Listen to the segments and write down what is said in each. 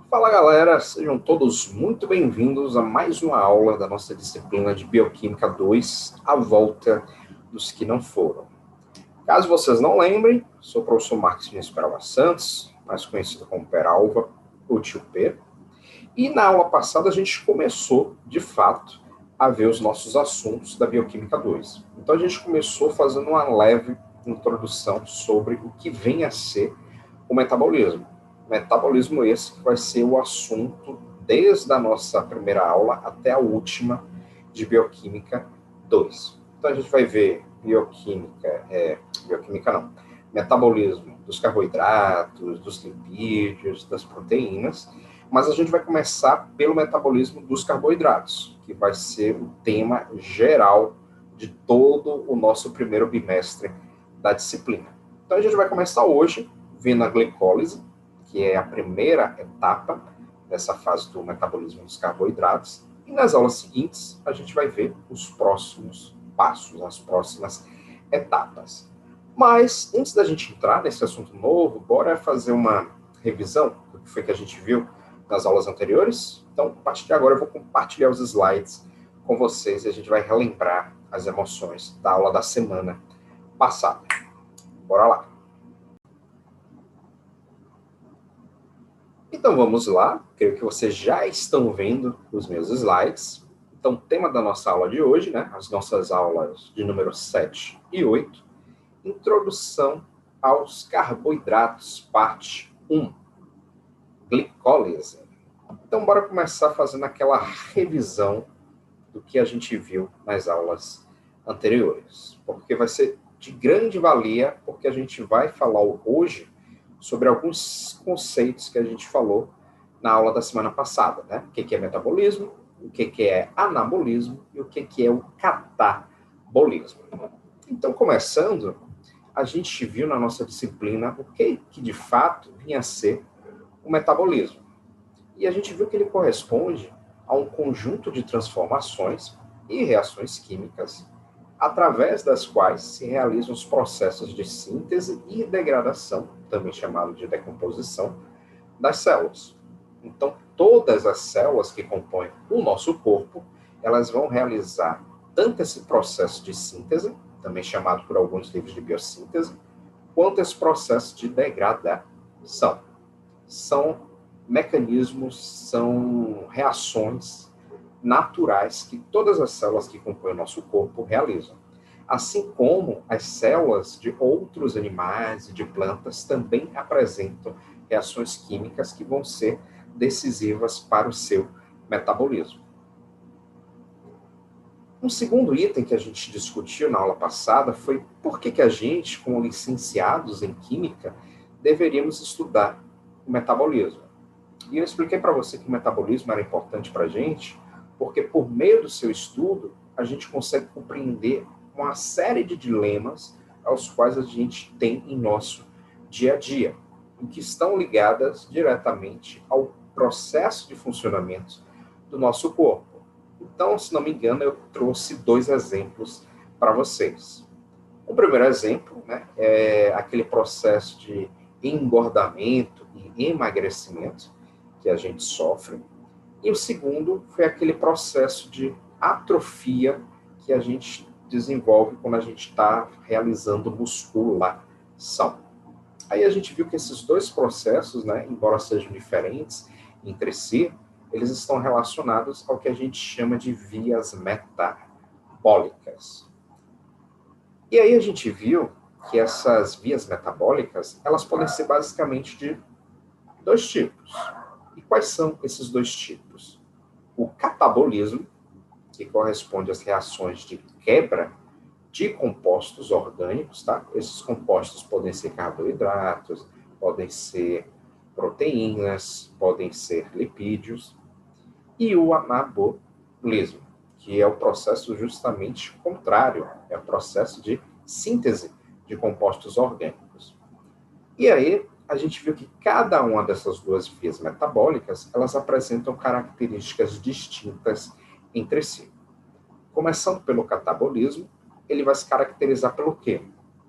Fala galera, sejam todos muito bem-vindos a mais uma aula da nossa disciplina de Bioquímica 2, a volta dos que não foram. Caso vocês não lembrem, sou o professor Marcos Vinícius Peralva Santos, mais conhecido como Peralva, ou Tio P. E na aula passada a gente começou, de fato, a ver os nossos assuntos da Bioquímica 2. Então a gente começou fazendo uma leve introdução sobre o que vem a ser o metabolismo. Metabolismo esse que vai ser o assunto desde a nossa primeira aula até a última de Bioquímica 2. Então a gente vai ver bioquímica não, metabolismo dos carboidratos, dos lipídios, das proteínas, mas a gente vai começar pelo metabolismo dos carboidratos, que vai ser o tema geral de todo o nosso primeiro bimestre da disciplina. Então a gente vai começar hoje vendo a glicólise, que é a primeira etapa dessa fase do metabolismo dos carboidratos, e nas aulas seguintes a gente vai ver os próximos passos, as próximas etapas. Mas, antes da gente entrar nesse assunto novo, bora fazer uma revisão do que foi que a gente viu nas aulas anteriores? Então, a partir de agora eu vou compartilhar os slides com vocês e a gente vai relembrar as emoções da aula da semana passada. Bora lá! Então vamos lá, creio que vocês já estão vendo os meus slides. Então, o tema da nossa aula de hoje, né, as nossas aulas de número 7 e 8, Introdução aos carboidratos, parte 1, glicólise. Então, bora começar fazendo aquela revisão do que a gente viu nas aulas anteriores, porque vai ser de grande valia, porque a gente vai falar hoje sobre alguns conceitos que a gente falou na aula da semana passada, né? O que é metabolismo, o que é anabolismo e o que é o catabolismo. Então, começando, a gente viu na nossa disciplina o que de fato vinha a ser o metabolismo. E a gente viu que ele corresponde a um conjunto de transformações e reações químicas através das quais se realizam os processos de síntese e degradação, também chamado de decomposição, das células. Então, todas as células que compõem o nosso corpo, elas vão realizar tanto esse processo de síntese, também chamado por alguns livros de biossíntese, quanto esse processo de degradação. São mecanismos, são reações naturais que todas as células que compõem o nosso corpo realizam. Assim como as células de outros animais e de plantas também apresentam reações químicas que vão ser decisivas para o seu metabolismo. Um segundo item que a gente discutiu na aula passada foi por que a gente, como licenciados em química, deveríamos estudar o metabolismo. E eu expliquei para você que o metabolismo era importante para a gente, porque por meio do seu estudo, a gente consegue compreender uma série de dilemas aos quais a gente tem em nosso dia a dia, e que estão ligadas diretamente ao processo de funcionamento do nosso corpo. Então, se não me engano, eu trouxe 2 exemplos para vocês. O primeiro exemplo, né, é aquele processo de engordamento e emagrecimento que a gente sofre. E o segundo foi aquele processo de atrofia que a gente desenvolve quando a gente está realizando musculação. Aí a gente viu que esses 2 processos, né, embora sejam diferentes entre si, eles estão relacionados ao que a gente chama de vias metabólicas. E aí a gente viu que essas vias metabólicas, elas podem ser basicamente de 2 tipos. E quais são esses 2 tipos? O catabolismo, que corresponde às reações de quebra de compostos orgânicos, tá? Esses compostos podem ser carboidratos, podem ser proteínas, podem ser lipídios. E o anabolismo, que é o processo justamente contrário, é o processo de síntese de compostos orgânicos. E aí, a gente viu que cada uma dessas 2 vias metabólicas, elas apresentam características distintas entre si. Começando pelo catabolismo, ele vai se caracterizar pelo quê?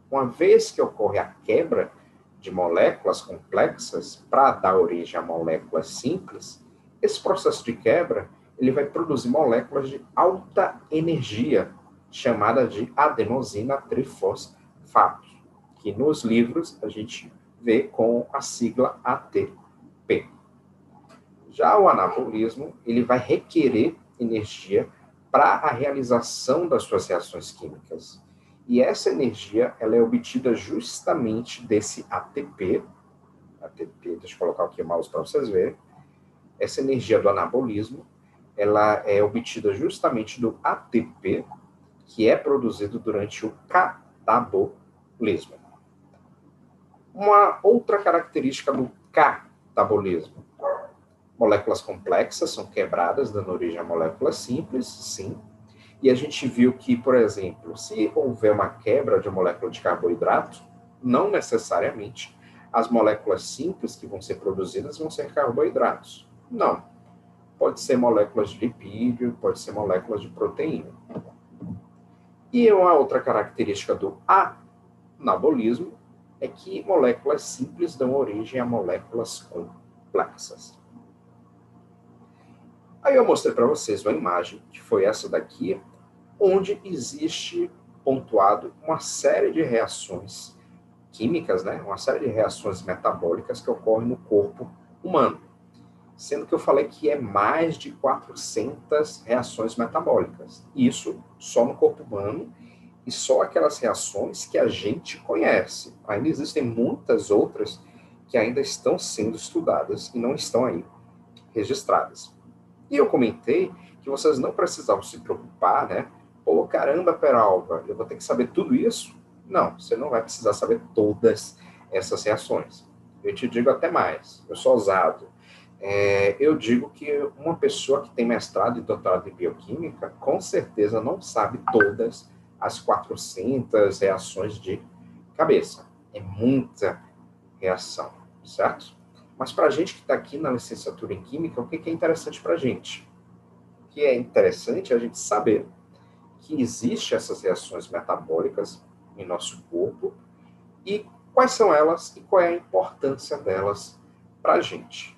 Uma vez que ocorre a quebra de moléculas complexas para dar origem a moléculas simples, esse processo de quebra ele vai produzir moléculas de alta energia, chamada de adenosina trifosfato, que nos livros a gente vê com a sigla ATP. Já o anabolismo, ele vai requerer energia para a realização das suas reações químicas. E essa energia, ela é obtida justamente desse ATP, deixa eu colocar aqui o mouse para vocês verem. Essa energia do anabolismo, ela é obtida justamente do ATP, que é produzido durante o catabolismo. Uma outra característica do catabolismo: moléculas complexas são quebradas, dando origem a moléculas simples, sim. E a gente viu que, por exemplo, se houver uma quebra de molécula de carboidrato, não necessariamente as moléculas simples que vão ser produzidas vão ser carboidratos. Não. Pode ser moléculas de lipídio, pode ser moléculas de proteína. E uma outra característica do anabolismo é que moléculas simples dão origem a moléculas complexas. Aí eu mostrei para vocês uma imagem, que foi essa daqui, onde existe pontuado uma série de reações químicas, né? Uma série de reações metabólicas que ocorrem no corpo humano. Sendo que eu falei que é mais de 400 reações metabólicas. Isso só no corpo humano e só aquelas reações que a gente conhece. Ainda existem muitas outras que ainda estão sendo estudadas e não estão aí registradas. E eu comentei que vocês não precisavam se preocupar, né? Pô, caramba, Peralva, eu vou ter que saber tudo isso? Não, você não vai precisar saber todas essas reações. Eu te digo até mais, eu sou ousado. Eu digo que uma pessoa que tem mestrado e doutorado em bioquímica, com certeza não sabe todas as 400 reações de cabeça. É muita reação, certo? Mas para a gente que está aqui na licenciatura em Química, o que é interessante para a gente? O que é interessante é a gente saber que existem essas reações metabólicas em nosso corpo e quais são elas e qual é a importância delas para a gente.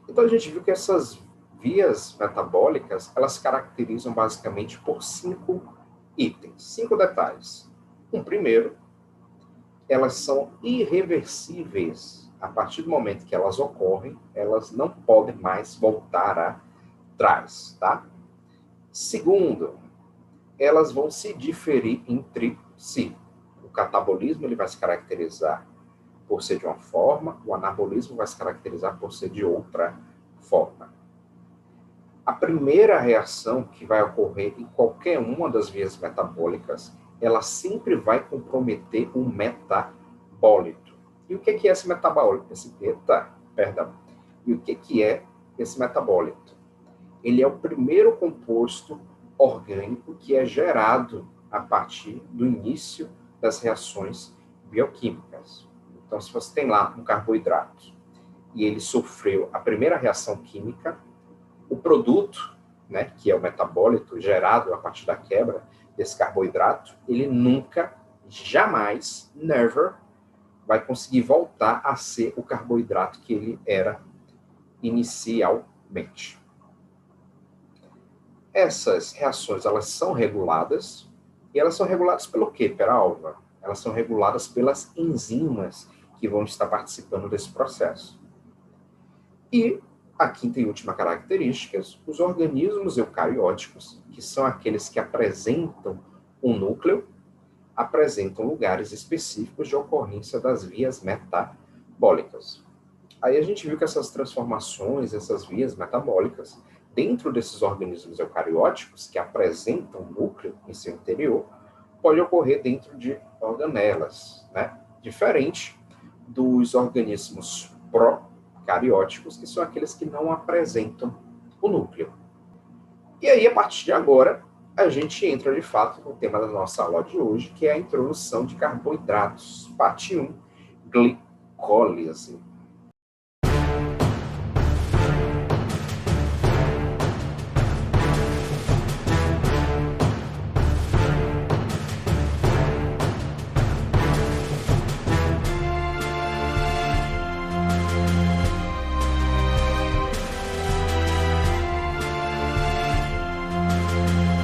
Então a gente viu que essas vias metabólicas, elas caracterizam basicamente por 5 itens, 5 detalhes. Primeiro, elas são irreversíveis. A partir do momento que elas ocorrem, elas não podem mais voltar atrás, tá? Segundo, elas vão se diferir entre si. O catabolismo ele vai se caracterizar por ser de uma forma, o anabolismo vai se caracterizar por ser de outra forma. A primeira reação que vai ocorrer em qualquer uma das vias metabólicas, ela sempre vai comprometer o metabólito. E o que é esse metabólito? E o que é esse metabólito? Ele é o primeiro composto orgânico que é gerado a partir do início das reações bioquímicas. Então, se você tem lá um carboidrato e ele sofreu a primeira reação química, o produto, né, que é o metabólito gerado a partir da quebra desse carboidrato, ele nunca, jamais, never, vai conseguir voltar a ser o carboidrato que ele era inicialmente. Essas reações, elas são reguladas, e elas são reguladas pelo quê, Peralva? Elas são reguladas pelas enzimas que vão estar participando desse processo. E a quinta e última característica, os organismos eucarióticos, que são aqueles que apresentam um núcleo, apresentam lugares específicos de ocorrência das vias metabólicas. Aí a gente viu que essas transformações, essas vias metabólicas, dentro desses organismos eucarióticos, que apresentam núcleo em seu interior, pode ocorrer dentro de organelas, né? Diferente dos organismos procarióticos, que são aqueles que não apresentam o núcleo. E aí, a partir de agora, a gente entra de fato no tema da nossa aula de hoje, que é a introdução de carboidratos, parte 1, glicólise.